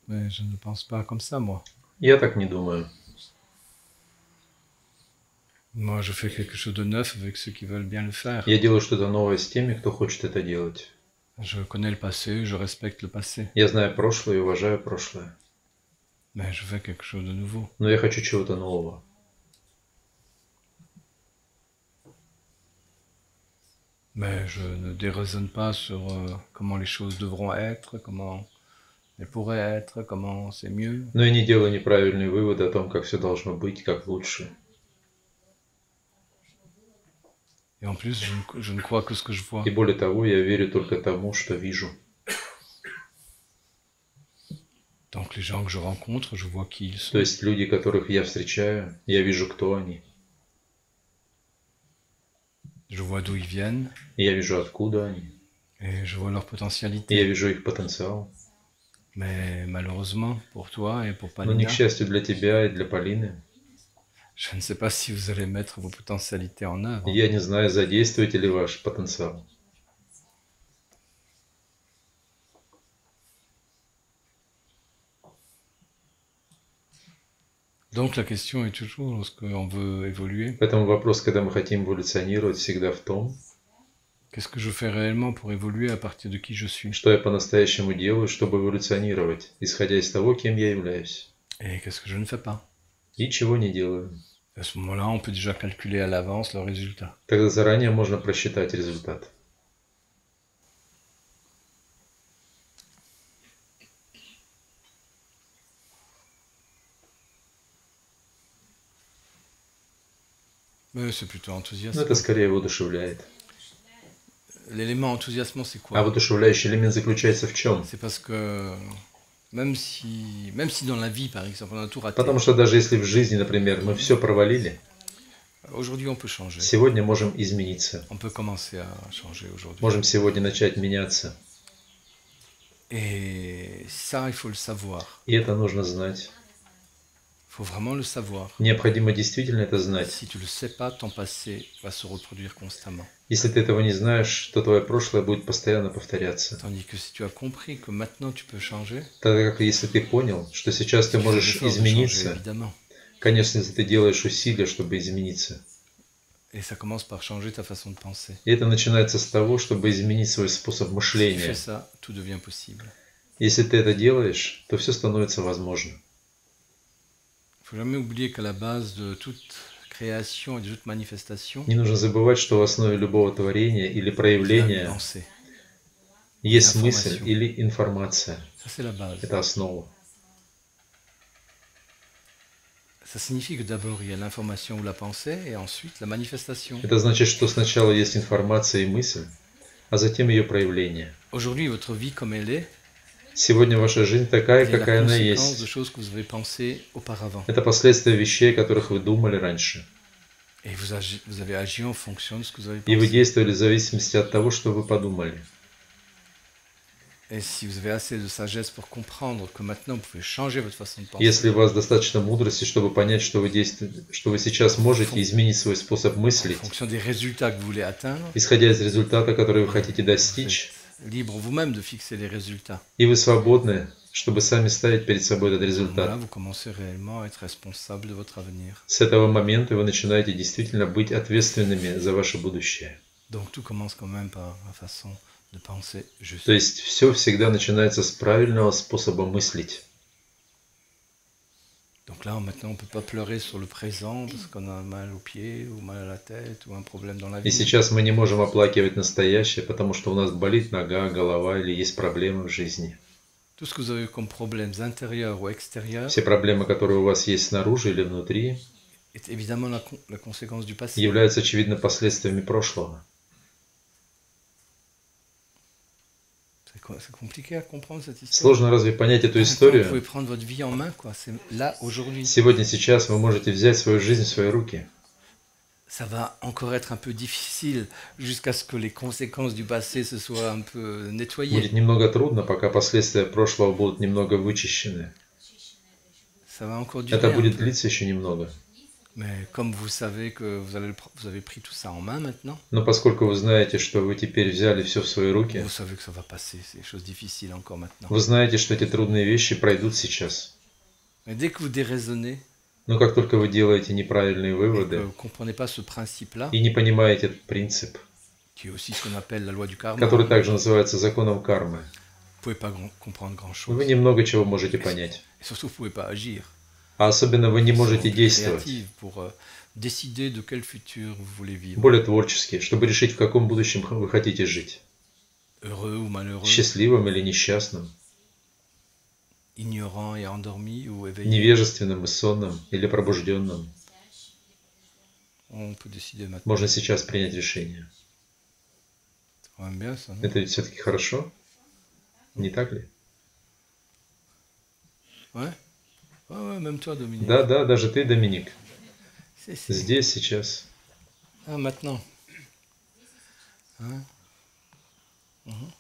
Mais je ne pense pas comme ça, moi. Я так не думаю. Moi, je fais quelque chose de neuf avec ceux qui veulent bien le faire. Я делаю что-то новое с теми, кто хочет это делать. Je connais le passé, je respecte le passé. Я знаю прошлое и уважаю прошлое. Mais je fais quelque chose de nouveau. Но я хочу чего-то нового. Mais je ne déraisonne pas sur comment les choses devront être, comment elles pourraient être, comment c'est mieux. Но я не делаю неправильные выводы о том, как все должно быть, как лучше. Et en plus, je ne crois que ce que je vois. И более того, я верю только тому, что вижу. Donc les gens que je rencontre, je vois qui ils sont. То есть люди, которых я встречаю, я вижу, кто они. Je vois d'où ils viennent. И я вижу, откуда они. Et je vois leur И potentialité. я вижу их потенциал. Mais malheureusement, pour toi et pour Но не Palina, к счастью для тебя и для Полины, je ne sais pas si vous allez mettre vos potentialités en œuvre. я не знаю, задействуете ли ваш потенциал. Donc la question est toujours, lorsqu'on veut évoluer, Поэтому вопрос, когда мы хотим эволюционировать, всегда в том, qu'est-ce que je fais réellement pour évoluer à partir de qui je suis? что я по-настоящему делаю, чтобы эволюционировать, исходя из того, кем я являюсь. Et qu'est-ce que je ne fais pas? И чего не делаю. À ce moment-là, on peut déjà calculer à l'avance le résultat. Тогда заранее можно просчитать результат. Mais c'est plutôt Но enthousiasme. это скорее воодушевляет. L'élément enthousiasmant, c'est А quoi? воодушевляющий элемент заключается в чем? C'est parce que même si dans la vie, par exemple, on a tout raté, Потому что даже если в жизни, например, мы все провалили, aujourd'hui on peut changer. сегодня можем измениться. On peut commencer à changer aujourd'hui. Можем сегодня начать меняться. Et ça, il faut le savoir. И это нужно знать. Il faut vraiment le savoir. Необходимо действительно это знать. Si tu ne le sais pas, ton passé va se reproduire constamment. Если ты этого не знаешь, то твое прошлое будет постоянно повторяться. Tandis que si tu as compris que maintenant tu peux changer, Тогда как если ты понял, что сейчас ты tu fais можешь l'effort de changer, измениться, évidemment. конечно, если ты делаешь усилия, чтобы измениться. Et ça commence par changer ta façon de penser. И это начинается с того, чтобы изменить свой способ Si tu fais мышления. ça, tout devient possible. Если ты это делаешь, то все становится возможным. Il ne faut jamais oublier qu'à la base de toute création et de toute manifestation, Не нужно забывать, что в основе любого творения или il y a une проявления pensée. есть мысль или информация. Ça, c'est la base. Это основа. Ça signifie que d'abord il y a l'information ou la pensée et ensuite la manifestation. Это значит, что сначала есть информация и мысль, а затем ее проявление. Aujourd'hui, votre vie comme elle est, Сегодня ваша жизнь такая, c'est la какая она conséquence de есть. choses que vous avez pensées auparavant. Это последствия вещей, о которых вы думали раньше. Et vous avez agi en fonction de ce que vous avez И вы pensé. действовали в зависимости от того, что вы подумали. Et si vous avez assez de sagesse pour comprendre que maintenant vous pouvez changer votre façon de penser, Если у вас достаточно мудрости, чтобы понять, что вы сейчас можете изменить свой способ en мыслить, fonction des résultats que vous voulez atteindre, исходя из результата, который вы хотите vous достичь, êtes libre vous-même de fixer les résultats. и вы свободны, чтобы сами ставить перед собой этот Là, результат. vous commencez réellement à être responsable de votre avenir. С этого момента вы начинаете действительно быть ответственными за ваше будущее. Donc tout commence quand même par la façon de penser juste. То есть все всегда начинается с правильного способа мыслить. Donc là, maintenant, on ne peut pas pleurer sur le présent parce qu'on a mal aux pieds ou mal à la tête ou un problème dans la И vie. сейчас мы не можем оплакивать настоящее, потому что у нас болит нога, голова или есть проблемы в жизни. Tout ce que vous avez comme problèmes intérieurs ou extérieurs Все проблемы, которые у вас есть снаружи или внутри, est évidemment la conséquence du passé. являются, очевидно, последствиями прошлого. C'est compliqué à comprendre cette histoire. Сложно разве понять эту Vous историю? pouvez prendre votre vie en main, quoi. C'est là, aujourd'hui. Сегодня, сейчас вы можете взять свою жизнь в свои руки. Ça va encore être un peu difficile jusqu'à ce que les conséquences du passé se soient un peu nettoyées. Будет немного трудно, пока последствия прошлого будут немного вычищены. Ça va encore durer Это un будет peu. длиться еще немного. Mais comme vous savez que vous avez pris tout ça en main maintenant, Но поскольку вы знаете, что вы теперь взяли все в свои руки, vous savez que ça va passer, c'est des choses difficiles encore maintenant. вы знаете, что эти трудные вещи пройдут сейчас. Mais dès que vous déraisonnez Но как только вы делаете неправильные et que выводы vous ne comprenez pas ce principe-là, и не понимаете этот принцип, qui est aussi ce qu'on appelle la loi du karma, который vous также называется законом кармы, ne pouvez pas comprendre grand-chose. вы немного чего можете понять. Et surtout, vous ne pouvez pas agir. А особенно вы не Ils можете sont plus действовать créatifs pour décider de quel futur vous voulez vivre. более творчески, чтобы решить, в каком будущем вы хотите жить. Heureux ou malheureux, Счастливым или несчастным, ignorant et endormi ou éveillé. невежественным и сонным или пробужденным. On peut décider maintenant. Можно сейчас принять решение. C'est quand même bien ça, non? Это ведь все-таки хорошо, не так ли? Ouais. Ouais, ouais, même toi, Dominique. Да, да, даже ты, Доминик, C'est- здесь сейчас. Ah, maintenant. Hein? Mhm.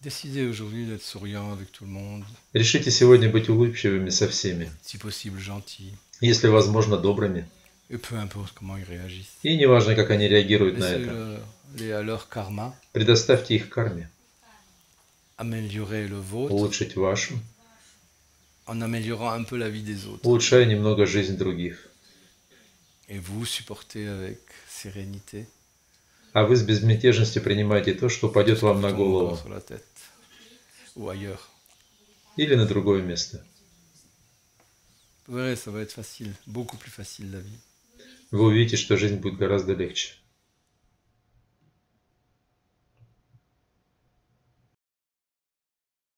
Décidez aujourd'hui d'être souriant avec tout le monde, Решите сегодня быть улыбчивыми со всеми, si possible gentil, если возможно добрыми. et peu importe comment ils réagissent. И неважно, как они реагируют на это. Laissez-les à leur karma, Предоставьте их карме, améliorer le vôtre улучшить вашу, en améliorant un peu la vie des autres. улучшая немного жизнь других. Et vous supportez avec sérénité. А вы с безмятежностью принимаете то, что упадет вам на Tombe голову sur la tête ou ailleurs. или на другое место. Vous verrez, ça va être facile, beaucoup plus facile la vie. Вы увидите, что жизнь будет гораздо легче.